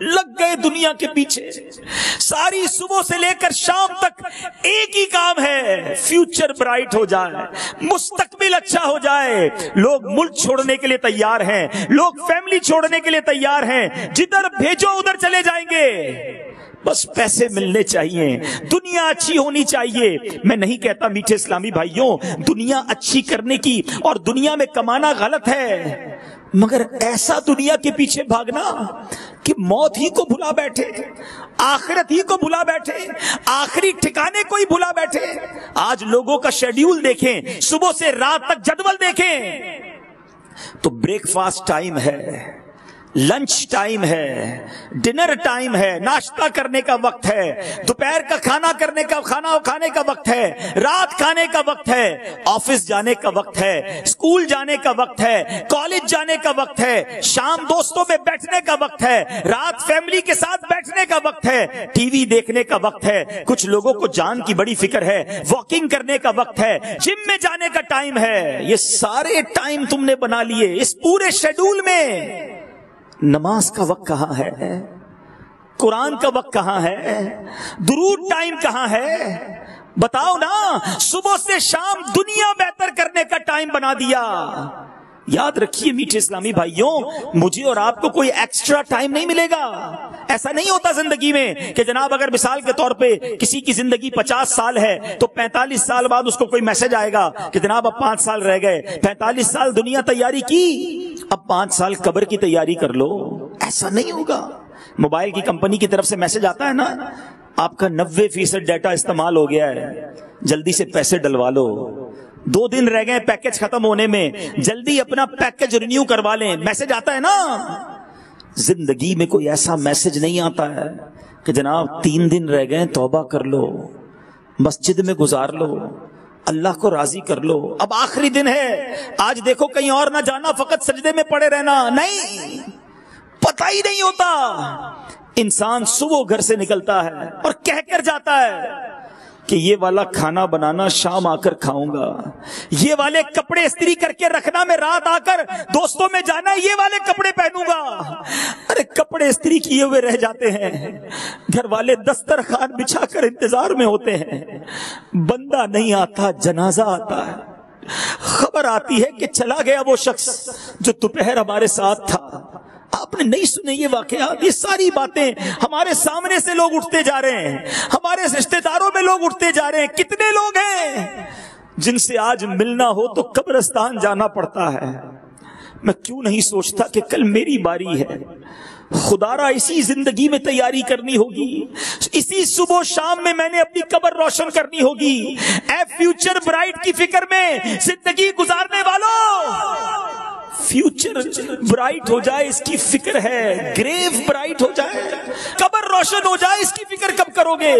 لگ گئے دنیا کے پیچھے. ساری صبح سے لے کر شام تک ایک ہی کام ہے, فیوچر برائٹ ہو جائے, مستقبل اچھا ہو جائے. لوگ ملک چھوڑنے کے لیے تیار ہیں, لوگ فیملی چھوڑنے کے لیے تیار ہیں, جدھر بھیجو ادھر چلے جائیں گے. بس پیسے ملنے چاہیے, دنیا اچھی ہونی چاہیے. میں نہیں کہتا میٹھے اسلامی بھائیوں دنیا اچھی کرنے کی اور دنیا میں کمانا غلط ہے, مگر ایسا دنیا کے پیچھے بھاگنا کہ موت ہی کو بھلا بیٹھے, آخرت ہی کو بھلا بیٹھے, آخری ٹھکانے کو ہی بھلا بیٹھے. آج لوگوں کا شیڈیول دیکھیں, صبح سے رات تک جدول دیکھیں تو بریک فاسٹ ٹائم ہے, لنچ ٹائم ہے, ڈنر ٹائم ہے, ناشتہ کرنے کا وقت ہے, دوپہر کا کھانا کھانے کا وقت ہے, رات کھانے کا وقت ہے, آفس جانے کا وقت ہے, اسکول جانے کا وقت ہے, کالج جانے کا وقت ہے, شام دوستوں میں بیٹھنے کا وقت ہے, رات فیملی کے ساتھ بیٹھنے کا وقت ہے, ٹی وی دیکھنے کا وقت ہے. کچھ لوگوں کو جان کی بڑی فکر ہے, واکنگ کرنے کا وقت ہے, جم میں جانے کا ٹائم ہے. یہ سارے ٹائم تم نے بنا لیے. اس پورے شیڈول میں نماز کا وقت کہاں ہے, قرآن کا وقت کہاں ہے, درود ٹائم کہاں ہے؟ بتاؤ نا. صبح سے شام دنیا بہتر کرنے کا ٹائم بنا دیا. یاد رکھیے میٹھے اسلامی بھائیوں, مجھے اور آپ کو کوئی ایکسٹرا ٹائم نہیں ملے گا. ایسا نہیں ہوتا زندگی میں کہ جناب اگر مثال کے طور پہ کسی کی زندگی 50 سال ہے تو 45 سال بعد اس کو کوئی میسج آئے گا کہ جناب اب 5 سال رہ گئے, 45 سال دنیا تیاری کی, اب 5 سال قبر کی تیاری کر لو. ایسا نہیں ہوگا. موبائل کی کمپنی کی طرف سے میسج آتا ہے نا, آپ کا 90% ڈیٹا استعمال ہو گیا ہے, جلدی سے پیسے ڈلوا لو, 2 دن رہ گئے پیکج ختم ہونے میں, جلدی اپنا پیکج رینیو کروا لیں. میسج آتا ہے نا. زندگی میں کوئی ایسا میسج نہیں آتا ہے کہ جناب 3 دن رہ گئے توبہ کر لو, مسجد میں گزار لو, اللہ کو راضی کر لو, اب آخری دن ہے, آج دیکھو کہیں اور نہ جانا, فقط سجدے میں پڑے رہنا. نہیں, پتہ ہی نہیں ہوتا. انسان صبح گھر سے نکلتا ہے اور کہہ کر جاتا ہے کہ یہ والا کھانا بنانا شام آ کر کھاؤں گا, یہ والے کپڑے استری کر کے رکھنا میں رات آ کر دوستوں میں جانا یہ والے کپڑے پہنوں گا. ارے کپڑے استری کیے ہوئے رہ جاتے ہیں, گھر والے دسترخوان بچھا کر انتظار میں ہوتے ہیں, بندہ نہیں آتا, جنازہ آتا ہے. خبر آتی ہے کہ چلا گیا وہ شخص جو دوپہر ہمارے ساتھ تھا. آپ نے نہیں سنے یہ واقعات؟ یہ ساری باتیں ہمارے سامنے سے لوگ اٹھتے جا رہے ہیں, ہمارے رشتہ داروں میں لوگ اٹھتے جا رہے ہیں. کتنے لوگ ہیں جن سے آج ملنا ہو تو قبرستان جانا پڑتا ہے. میں کیوں نہیں سوچتا کہ کل میری باری ہے, خدارا اسی زندگی میں تیاری کرنی ہوگی, اسی صبح شام میں میں نے اپنی قبر روشن کرنی ہوگی. اے فیوچر برائٹ کی فکر میں زندگی گزارنے والوں, فیوچر برائٹ ہو جائے اس کی فکر ہے, گریو برائٹ ہو جائے, قبر روشن ہو جائے اس کی فکر کب کرو گے؟